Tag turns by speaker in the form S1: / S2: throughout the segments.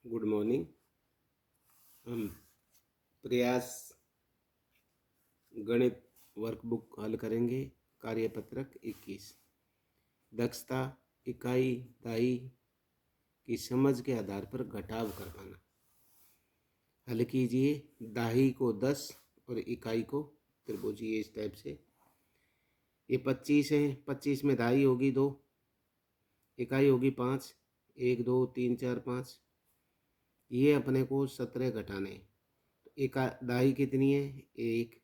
S1: Good morning. हम प्रयास गणित वर्कबुक हल करेंगे। कार्यपत्रक 21। दक्षता इकाई दाई की समझ के आधार पर घटाव करवाना। हल कीजिए। दाही को 10 और इकाई को त्रिभुजीय इस टाइप से। ये 25 है। 25 में दाई होगी 2, इकाई होगी 5। 1 2 3 4 5। ये अपने को 17 घटाने। तो दाई कितनी है? 1।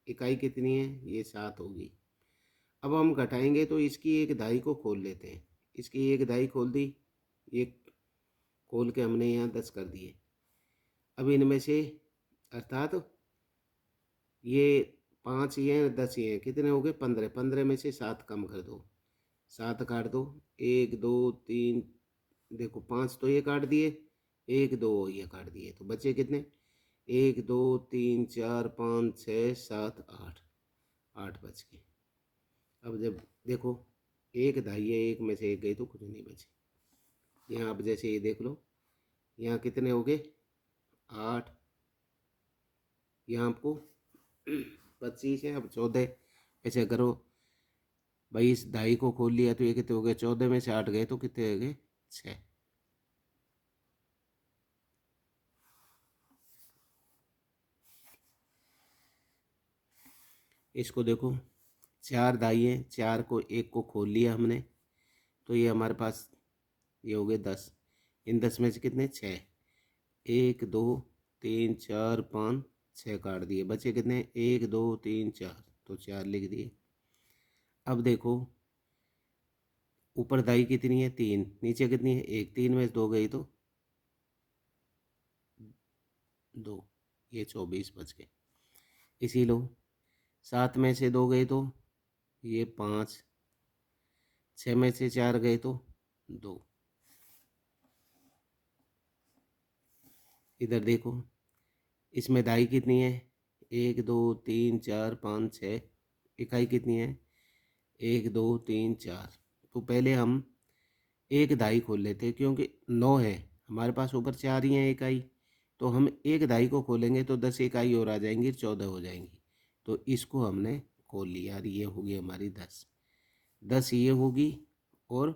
S1: इकाई कितनी है? ये 7 होगी। अब हम घटाएंगे तो इसकी एक दाई को खोल लेते हैं। इसकी एक दाई खोल दी, ये खोल के हमने यहाँ 10 कर दिए। अब इनमें से अर्थात ये 5 ये हैं, 10 ये हैं, कितने हो गए? 15। 15 में से 7 कम कर दो, 7 काट दो। 1 2 3, देखो 5 तो ये काट दिए, 1 2 ये काट दिए, तो बचे कितने? 1 2 3 4 5 6 7 8, 8 बच गए। अब जब देखो एक दाई है, एक में से एक गई तो कुछ नहीं बचे। यहाँ अब जैसे ये देख लो, यहाँ कितने हो गए? 8। यहाँ आपको 25 है। अब 14 ऐसे करो भाई, इस दाई को खोल लिया तो ये कितने हो गए? 14 में से 8 गए तो कितने हो गए? 6। इसको देखो, 4 दाई है, 4 को एक को खोल लिया हमने तो ये हमारे पास ये हो गए 10। इन 10 में से कितने? 6। 1 2 3 4 5 6 काट दिए, बचे कितने? 1 2 3 4, तो 4 लिख दिए। अब देखो ऊपर दाई कितनी है? 3। नीचे कितनी है? 1। 3 में से 2 गई तो 2, ये 24 बच गए। इसी लो 7 में से 2 गए तो ये 5। 6 में से 4 गए तो 2। इधर देखो इसमें दाई कितनी है? 1 2 3 4 5 6। इकाई कितनी है? 1 2 3 4। तो पहले हम एक दाई खोल लेते हैं, क्योंकि 9 है हमारे पास, ऊपर 4 ही हैं इकाई। तो हम एक दाई को खोलेंगे तो 10 इकाई और आ जाएंगी, 14 हो जाएंगी। तो इसको हमने खोल लिया और ये होगी हमारी 10। 10 ये होगी और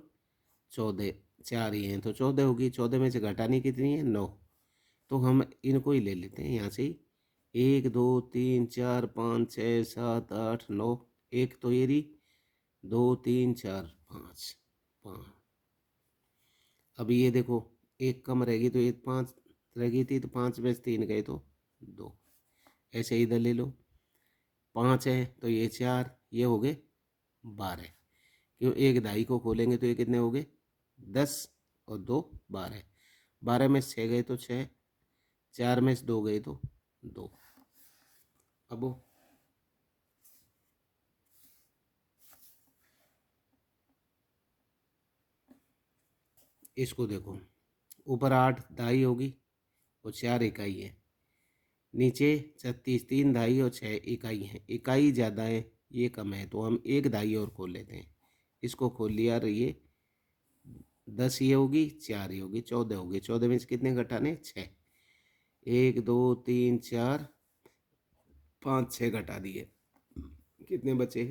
S1: 14, 4 ये हैं तो 14 होगी। 14 में से घटानी कितनी है? 9। तो हम इनको ही ले लेते हैं यहाँ से ही। 1 2 3 4 5 6 7 8 9। एक तो ये रही, 2 3 4 5 5। अब ये देखो एक कम रहेगी तो एक 5 रहेगी थी, तो 5 में से 3 गए तो 2। ऐसे इधर ले लो, 5 है तो ये 4, ये हो गए 12। क्यों? एक दाई को खोलेंगे तो ये कितने हो गए? 10 और 2 12। 12 में से 6 गए तो 6, 4 में से 2 गए तो 2। अब इसको देखो, ऊपर 8 दाई होगी और 4 इकाई है। नीचे 36, 3 दाई और 6 इकाई है। इकाई ज़्यादा है, ये कम है, तो हम एक दाई और खोल लेते हैं। इसको खोल लिया और ये 10 ये होगी, 4 ये होगी, 14 होगी। 14 में से कितने घटाने? 6। 1 2 3 4 5 6 घटा दिए, कितने बचे?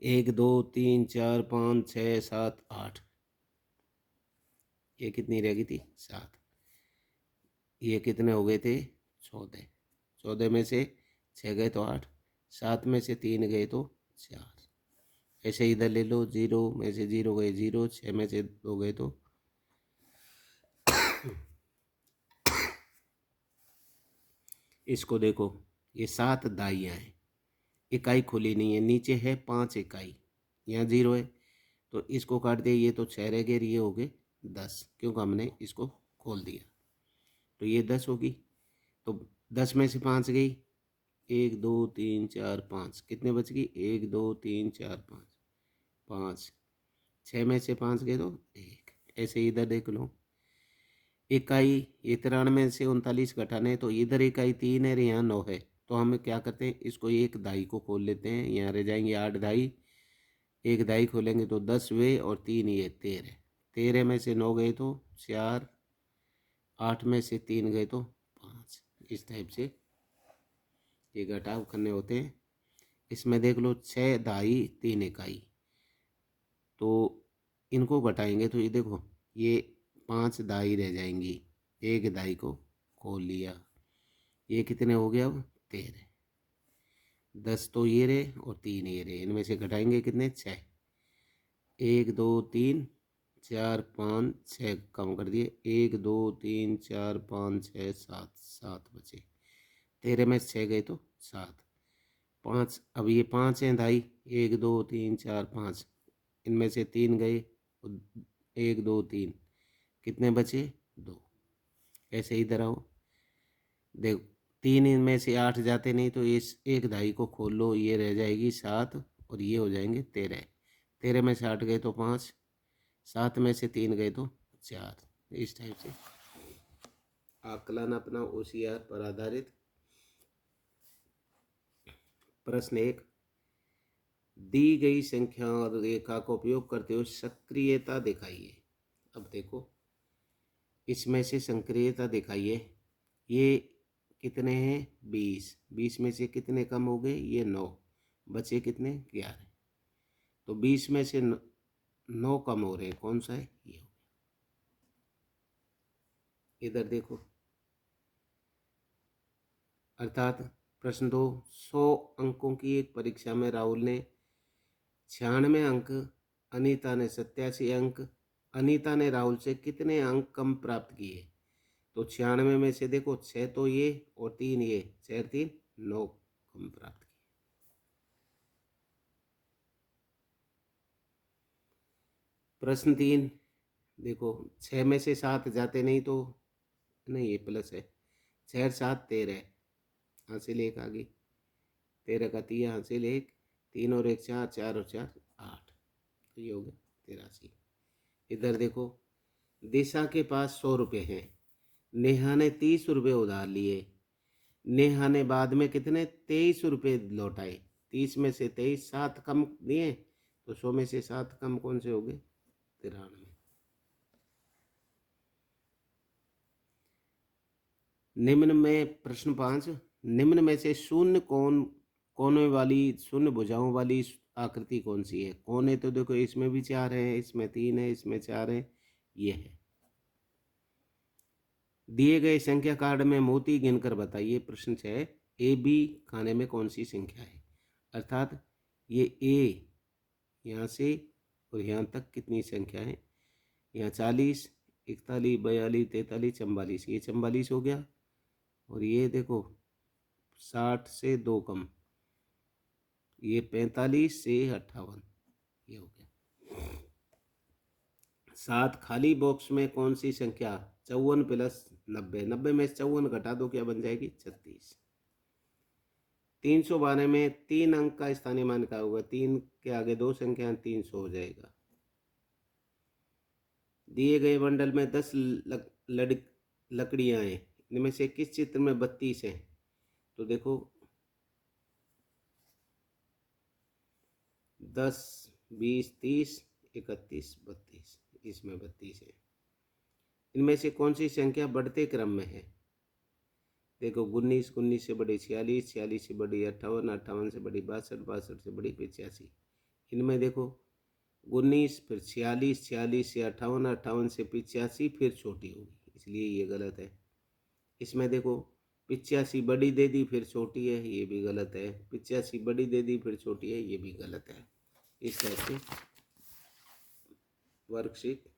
S1: 1 2 3 4 5 6 7 8। ये कितनी रह गई थी? 7। ये कितने हो गए थे? 14। 14 में से 6 गए तो 8, 7 में से 3 गए तो 4। ऐसे इधर ले लो, 0 में से 0 गए 0, 6 में से 2 गए तो इसको देखो, ये 7 दाइयाँ हैं, इकाई खुली नहीं है। नीचे है 5 इकाई, यहाँ 0 है तो इसको काट दिया, ये तो 6 रह गए, ये हो गए 10, क्योंकि हमने इसको खोल दिया। तो ये 10 होगी। तो 10 में से 5 गई, 1 2 3 4 5, कितने बच गई? 1 2 3 4 5 5। 6 में से 5 गए तो 1। ऐसे इधर देख लो, इकाई ये 93 में से 39 घटाने, तो इधर इकाई 3 है और यहाँ 9 है। तो हम क्या करते हैं, इसको एक दाई को खोल लेते हैं। यहाँ रह जाएंगे 8 दाई, एक दाई खोलेंगे तो 10 वे और 3 ये 13। 13 में से 9 गए तो 4, 8 में से 3 गए तो 5। इस टाइप से ये घटाव करने होते हैं। इसमें देख लो 6 दहाई 3 इकाई, तो इनको घटाएंगे तो ये देखो ये 5 दाई रह जाएंगी, एक दाई को खोल लिया, ये कितने हो गया अब 13। 10 तो ये रहे और 3 ये रहे, इनमें से घटाएंगे कितने 6। 1 2 3 4 5 6 कम कर दिए, 1 2 3 4 5 6 7, 7 बचे। 13 में 6 गए तो 7, 5 अब ये 5 हैं दाई, 1 2 3 4 5, इनमें से 3 गए, 1 2 3, कितने बचे 2। ऐसे इधर आओ, देखो 3 इनमें से 8 जाते नहीं तो इस एक दाई को खोल लो, ये रह जाएगी 7 और ये हो जाएंगे 13। 13 में से 8 गए तो 5, 7 में से 3 गए तो 4। इस टाइप से आकलन अपना होशियार पर आधारित। प्रश्न 1, दी गई संख्या और रेखा का उपयोग करते हुए सक्रियता दिखाइए। अब देखो इसमें से सक्रियता दिखाइए, ये कितने हैं 20, 20 में से कितने कम हो गए ये 9, बचे कितने 11, तो 20 में से 9 कम हो रहे हैं, कौन सा है ये हो गया। इधर देखो अर्थात प्रश्न 2, 100 अंकों की एक परीक्षा में राहुल ने 96 अंक, अनीता ने 87 अंक, अनीता ने राहुल से कितने अंक कम प्राप्त किए। तो 96 में से देखो 6 तो ये और 3 ये, 6 3 9 कम प्राप्त किए। प्रश्न 3 देखो 6 में से 7 जाते नहीं तो नहीं, ये प्लस है, 6 7 13, हासिल 1 आ गई, 13 का 3 हासिल 1, 3 और 1 4, 4 और 4 8, तो ये हो गया 83। इधर देखो दिशा के पास 100 रुपये हैं, नेहा ने 30 रुपये उधार लिए, नेहा ने बाद में कितने 23 रुपये लौटाए। 30 में से 23 7 कम दिए तो 100 में से 7 कम कौन से हो गए 93। निम्न में प्रश्न 5, निम्न में से शून्य कोने वाली शून्य भुजाओं वाली आकृति कौन सी है। कोने तो देखो इसमें भी 4 है, इसमें 3 है, इसमें 4 है, ये है। दिए गए संख्या कार्ड में मोती गिनकर बताइए। प्रश्न 6, ए बी खाने में कौन सी संख्या है। अर्थात ये ए यहाँ से और यहाँ तक कितनी संख्या है, यहाँ 40 41 42 43 44, ये 44 हो गया, और ये देखो 60 से 2 कम, ये 45 से 58, ये हो गया। 7 खाली बॉक्स में कौन सी संख्या 54 प्लस 90, 90 में 54 घटा दो क्या बन जाएगी 36। 312 में 3 अंक का स्थानीय मान क्या होगा, 3 के आगे 2 संख्या 300 हो जाएगा। दिए गए बंडल में 10 लकड़ियां हैं, इनमें से किस चित्र में 32 हैं। तो देखो 10 20 30 31 32, इसमें 32 है। इनमें से कौन सी संख्या बढ़ते क्रम में है। देखो 19 19 से बड़ी 46, 46 से बड़ी 58, 58 से बड़ी 62, 62 से बड़ी 85। इनमें देखो 19 फिर 46, 46 से 58, 58 से 85 फिर छोटी होगी, इसलिए ये गलत है। इसमें देखो 85 बड़ी दे दी फिर छोटी है, ये भी गलत है। 85 बड़ी दे दी फिर छोटी है, ये भी गलत है। इस तरह से वर्कशीट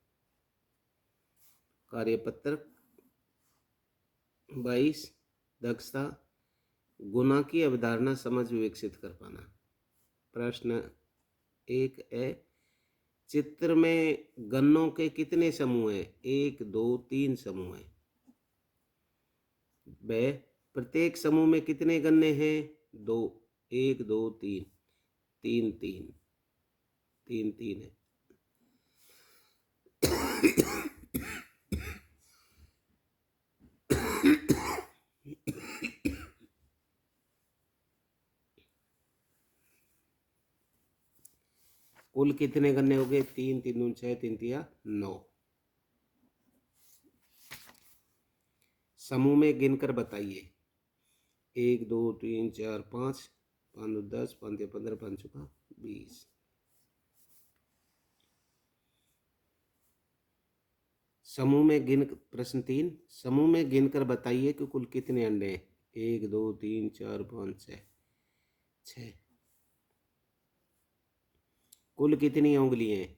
S1: कार्यपत्र 22, दक्षता गुना की अवधारणा समझ विकसित कर पाना। प्रश्न 1 है, चित्र में गन्नों के कितने समूह हैं। 1 2 3 समूह हैं। ब प्रत्येक समूह में कितने गन्ने हैं 2, 1 2 3, 3 3 3 3 है। कुल कितने गन्ने हो गए 3 3 6 3 3 9। समूह में गिनकर बताइए। 1 2 3 4 5, 5 2 10, 5 3 15, 5 चौका 20। समूह में गिन प्रश्न 3, समूह में गिनकर बताइए कि कुल कितने अंडे हैं। 1 2 3 4 5 6, 6। कुल कितनी उंगलियां हैं।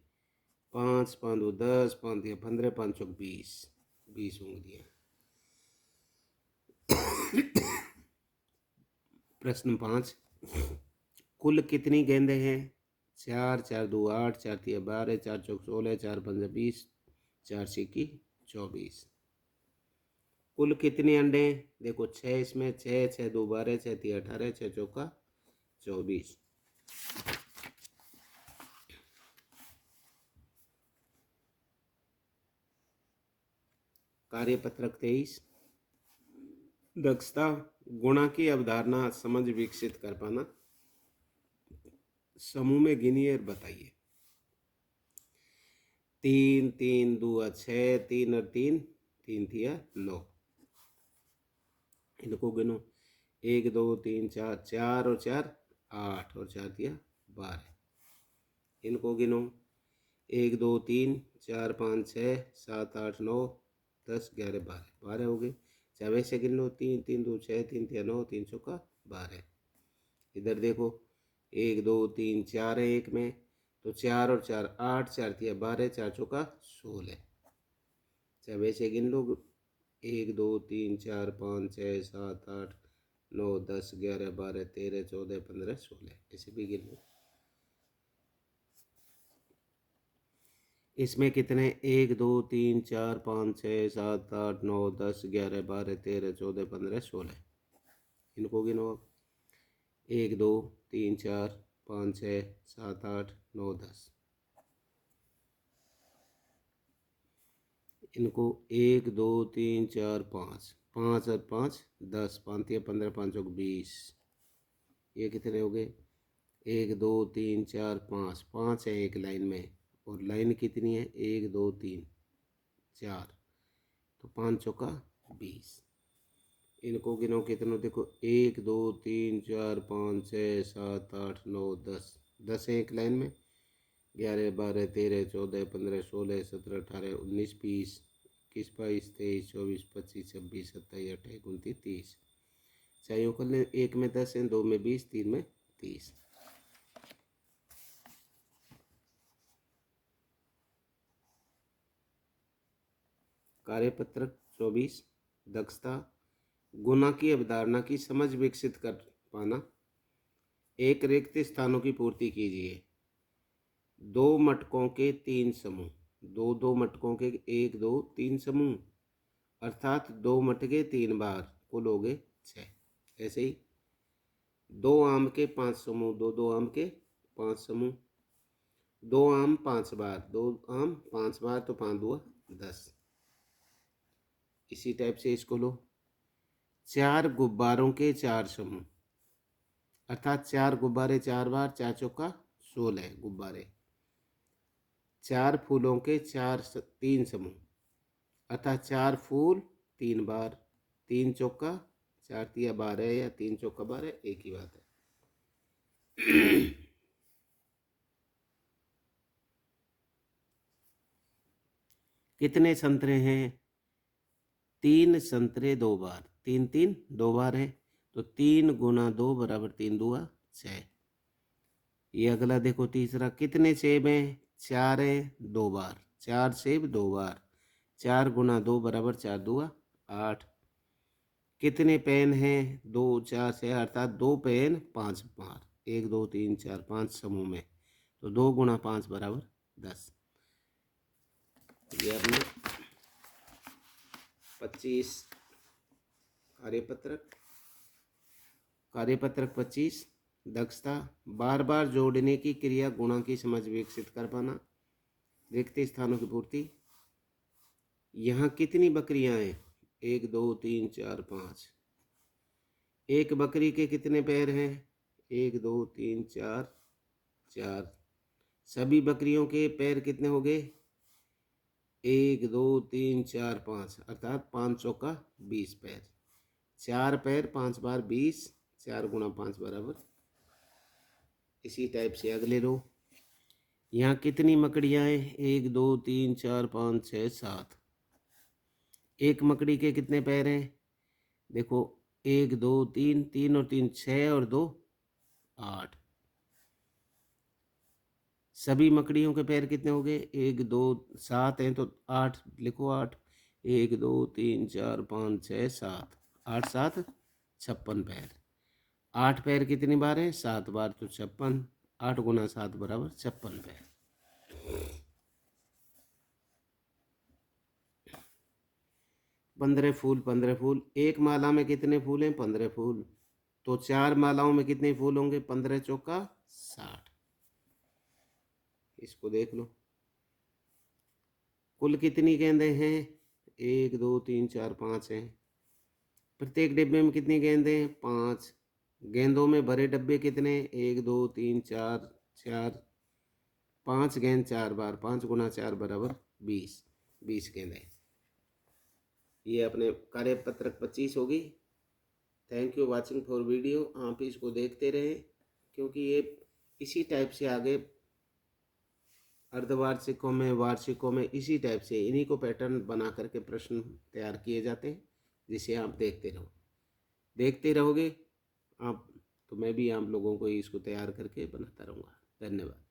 S1: 5 5 2 10, 5 3 15, 5 चौक 20, 20 उंगलियां। प्रश्न 5, कुल कितनी गेंदें हैं। 4 4 2 8, 4 3 12, 4 चौक 16, 4 5 20, 4 छिक्की 24। कुल कितने अंडे हैं। देखो 6 इसमें, 6 6 2 12, 6 3 18, 6 चौका 24। कार्यपत्रक 23, दक्षता गुणा की अवधारणा समझ विकसित कर पाना। समूह में गिनिए और बताइए। 3 3 2 6, 3 और 3, 3 थिया 9। इनको गिनो। 1 2 3 4, 4 और 4 8, और 4 थिया 12। इनको गिनो। 1 2 3 4 5 6 7 8 9 10 11 12, 12 हो गए। चाहे वैसे गिन लो। 3 3 2 6, 3 थिया 9, 3 चौका 12। इधर देखो 1 2 3 4 है एक में, तो 4 और 4 8, 4 थिया 12, 4 चौका 16। चाहे वैसे गिन लो। 1 2 3 4 5 6 7 8 9 10 11 12 13 14 15 16, ऐसे भी गिन लो। इसमें कितने 1 2 3 4 5 6 7 8 9 10 11 12 13 14 15 16। इनको गिनो अब। 1 2 3 4 5 6 7 8 9 10। इनको 1 2 3 4 5, 5 और 5 10, 5 या 15, 5 और 20। ये कितने हो गए। 1 2 3 4 5, 5 है एक लाइन में, और लाइन कितनी है 1 2 3 4, तो 5 चौका 20। इनको गिनो कितने। देखो 1 2 3 4 5 6 7 8 9 10, 10 है एक लाइन में। 11 12 13 14 15 16 17 18 19 20 21 22 23 24 25 26 27 28 29 30। चाहिए कर लें। एक में 10 है, 2 में 20, 3 में 30। कार्यपत्रक 24, दक्षता गुना की अवधारणा की समझ विकसित कर पाना। एक रिक्त स्थानों की पूर्ति कीजिए। 2 मटकों के 3 समूह। 2 2 मटकों के 1 2 3 समूह, अर्थात 2 मटके 3 बार, कुल हो गए 6। ऐसे ही 2 आम के 5 समूह। 2 2 आम के 5 समूह। 2 आम 5 बार। 2 आम 5 बार, तो 5 2 10। इसी टाइप से इसको लो। 4 गुब्बारों के 4 समूह, अर्थात 4 गुब्बारे 4 बार, 4 चौका 16 गुब्बारे। 4 फूलों के 3 समूह, अर्थात 4 फूल 3 बार। 3 चौका 4 तिया 12, या 3 चौका 12, एक ही बात है। कितने संतरे हैं। 3 संतरे 2 बार। 3 3 2 बार है, तो 3 गुना 2 बराबर 3 2 6। ये अगला देखो तीसरा। कितने सेब हैं। 4 है 2 बार। 4 सेब 2 बार। 4 गुना 2 बराबर 4 2 8। कितने पेन हैं। 2 4 6, अर्थात 2 पेन 5 बार। 1 2 3 4 5 समूह में, तो 2 गुना 5 बराबर 10। ये अपने 25 कार्यपत्रक। कार्यपत्रक 25, दक्षता बार बार जोड़ने की क्रिया गुणा की समझ विकसित कर पाना। रिक्त स्थानों की पूर्ति। यहाँ कितनी बकरियां हैं। 1 2 3 4 5। एक बकरी के कितने पैर हैं। 1 2 3 4 4। सभी बकरियों के पैर कितने हो गए। 1 2 3 4 5 अर्थात 5 चौका 20 पैर। 4 पैर 5 बार 20, 4 गुणा 5 बराबर। इसी टाइप से अगले रो। यहाँ कितनी मकड़ियाँ हैं? 1 2 3 4 5 6 7। एक मकड़ी के कितने पैर हैं? देखो 1 2 3, 3 और 3 6 और 2 8। सभी मकड़ियों के पैर कितने हो गए? 1 2 7 हैं तो 8 लिखो। 8 1 2 3 4 5 6 7, 8 7 56 पैर। 8 पैर कितनी बार है? 7 बार तो 56। 8 गुना 7 बराबर 56 पैर। 15 फूल 15 फूल। एक माला में कितने फूल हैं? 15 फूल। तो 4 मालाओं में कितने फूल होंगे? 15 चौका 60। इसको देख लो। कुल कितनी गेंदें हैं? 1 2 3 4 5 हैं। प्रत्येक डिब्बे में कितनी गेंदें हैं? 5। गेंदों में भरे डब्बे कितने? 1 2 3 4 4। 5 गेंद 4 बार, 5 गुना 4 बराबर 20। 20 गेंदें। ये अपने कार्यपत्रक 25 होगी। Thank you watching for video. आप इसको देखते रहें क्योंकि ये इसी टाइप से आगे अर्धवार्षिकों में, वार्षिकों में इसी टाइप से इन्हीं को पैटर्न बना करके प्रश्न तैयार किए जाते हैं, जिसे आप देखते रहोगे आप, तो मैं भी आप लोगों को इसको तैयार करके बनाता रहूँगा। धन्यवाद।